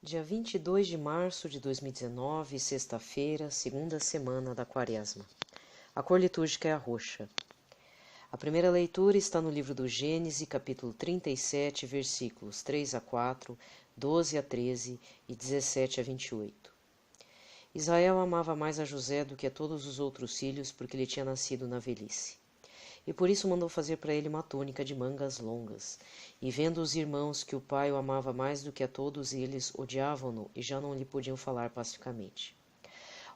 Dia 22 de março de 2019, sexta-feira, segunda semana da Quaresma. A cor litúrgica é a roxa. A primeira leitura está no livro do Gênesis, capítulo 37, versículos 3 a 4, 12 a 13 e 17 a 28. Israel amava mais a José do que a todos os outros filhos, porque ele tinha nascido na velhice. E por isso mandou fazer para ele uma túnica de mangas longas. E vendo os irmãos que o pai o amava mais do que a todos eles, odiavam-no e já não lhe podiam falar pacificamente.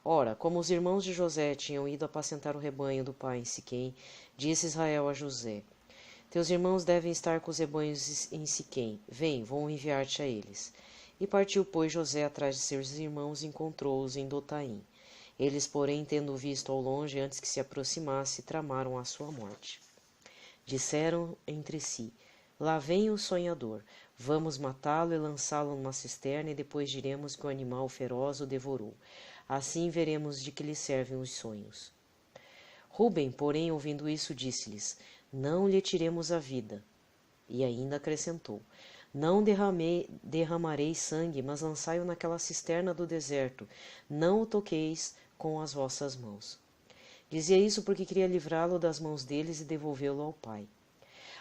Ora, como os irmãos de José tinham ido apacentar o rebanho do pai em Siquém, disse Israel a José: Teus irmãos devem estar com os rebanhos em Siquém. Vem, vou enviar-te a eles. E partiu, pois, José atrás de seus irmãos e encontrou-os em Dotaim. Eles, porém, tendo visto ao longe, antes que se aproximasse, tramaram a sua morte. Disseram entre si: Lá vem o sonhador, vamos matá-lo e lançá-lo numa cisterna, e depois diremos que o animal feroz o devorou. Assim veremos de que lhe servem os sonhos. Rúben, porém, ouvindo isso, disse-lhes: Não lhe tiremos a vida. E ainda acrescentou: Não derramarei sangue, mas lançai-o naquela cisterna do deserto. Não o toqueis com as vossas mãos. Dizia isso porque queria livrá-lo das mãos deles e devolvê-lo ao pai.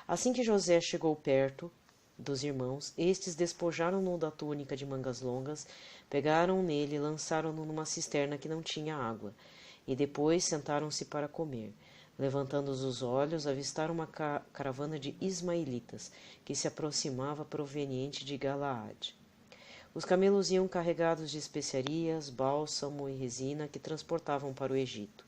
Assim que José chegou perto dos irmãos, estes despojaram-no da túnica de mangas longas, pegaram nele e lançaram-no numa cisterna que não tinha água, e depois sentaram-se para comer. Levantando os olhos, avistaram uma caravana de ismaelitas, que se aproximava proveniente de Galaade. Os camelos iam carregados de especiarias, bálsamo e resina que transportavam para o Egito.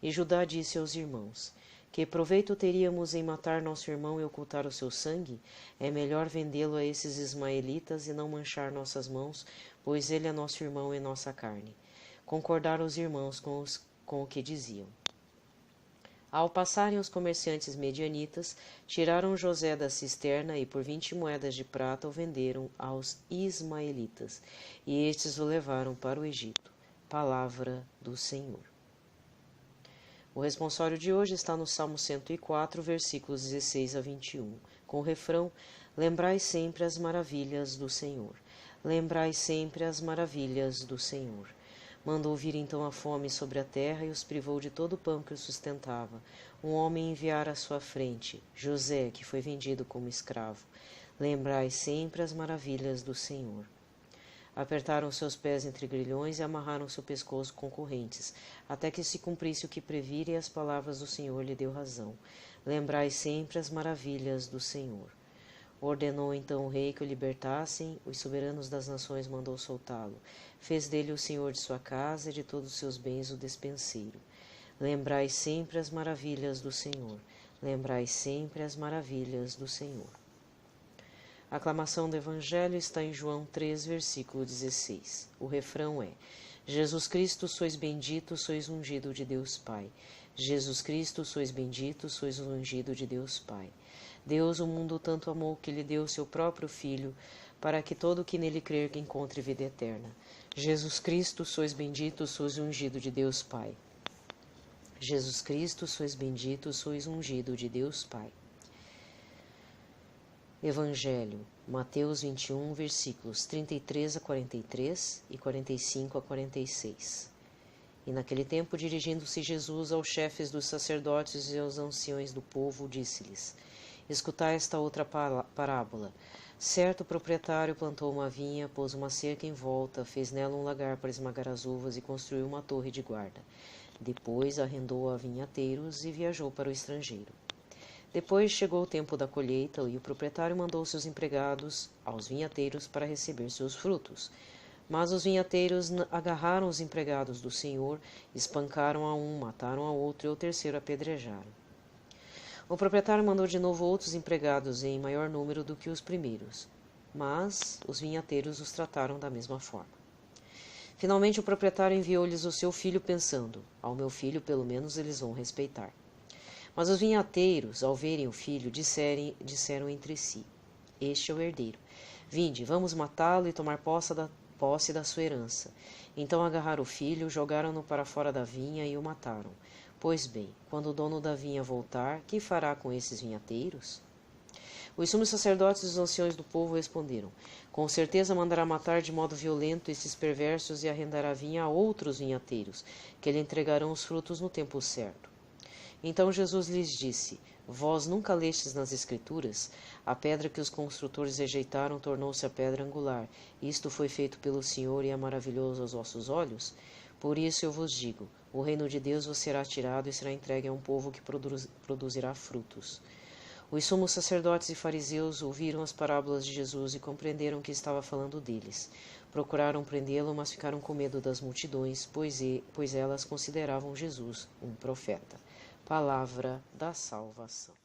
E Judá disse aos irmãos: Que proveito teríamos em matar nosso irmão e ocultar o seu sangue? É melhor vendê-lo a esses ismaelitas e não manchar nossas mãos, pois ele é nosso irmão e nossa carne. Concordaram os irmãos com o que diziam. Ao passarem os comerciantes medianitas, tiraram José da cisterna e por 20 moedas de prata o venderam aos ismaelitas, e estes o levaram para o Egito. Palavra do Senhor. O responsório de hoje está no Salmo 104, versículos 16 a 21, com o refrão: Lembrai sempre as maravilhas do Senhor. Lembrai sempre as maravilhas do Senhor. Mandou vir então a fome sobre a terra e os privou de todo o pão que os sustentava. Um homem enviara à sua frente, José, que foi vendido como escravo. Lembrai sempre as maravilhas do Senhor. Apertaram seus pés entre grilhões e amarraram seu pescoço com correntes, até que se cumprisse o que previra e as palavras do Senhor lhe deu razão. Lembrai sempre as maravilhas do Senhor. Ordenou então o rei que o libertassem, os soberanos das nações mandou soltá-lo. Fez dele o senhor de sua casa e de todos os seus bens o despenseiro. Lembrai sempre as maravilhas do Senhor. Lembrai sempre as maravilhas do Senhor. A aclamação do Evangelho está em João 3, versículo 16. O refrão é: Jesus Cristo, sois bendito, sois ungido de Deus Pai. Jesus Cristo, sois bendito, sois ungido de Deus Pai. Deus o mundo tanto amou que lhe deu seu próprio Filho, para que todo o que nele crer encontre vida eterna. Jesus Cristo, sois bendito, sois ungido de Deus Pai. Jesus Cristo, sois bendito, sois ungido de Deus Pai. Evangelho, Mateus 21, versículos 33 a 43 e 45 a 46. E naquele tempo, dirigindo-se Jesus aos chefes dos sacerdotes e aos anciões do povo, disse-lhes: Escutai esta outra parábola. Certo proprietário plantou uma vinha, pôs uma cerca em volta, fez nela um lagar para esmagar as uvas e construiu uma torre de guarda. Depois arrendou a vinhateiros e viajou para o estrangeiro. Depois chegou o tempo da colheita e o proprietário mandou seus empregados aos vinhateiros para receber seus frutos. Mas os vinhateiros agarraram os empregados do senhor, espancaram a um, mataram a outro e ao terceiro apedrejaram. O proprietário mandou de novo outros empregados em maior número do que os primeiros, mas os vinhateiros os trataram da mesma forma. Finalmente o proprietário enviou-lhes o seu filho, pensando: Ao meu filho pelo menos eles vão respeitar. Mas os vinhateiros, ao verem o filho, disseram entre si: Este é o herdeiro. Vinde, vamos matá-lo e tomar posse da sua herança. Então agarraram o filho, jogaram-no para fora da vinha e o mataram. Pois bem, quando o dono da vinha voltar, que fará com esses vinhateiros? Os sumos sacerdotes e os anciões do povo responderam: com certeza mandará matar de modo violento esses perversos e arrendará vinha a outros vinhateiros, que lhe entregarão os frutos no tempo certo. Então Jesus lhes disse: vós nunca lestes nas Escrituras? A pedra que os construtores rejeitaram tornou-se a pedra angular. Isto foi feito pelo Senhor e é maravilhoso aos vossos olhos? Por isso eu vos digo: o reino de Deus vos será tirado e será entregue a um povo que produzirá frutos. Os sumos sacerdotes e fariseus ouviram as parábolas de Jesus e compreenderam que estava falando deles. Procuraram prendê-lo, mas ficaram com medo das multidões, pois elas consideravam Jesus um profeta. Palavra da salvação.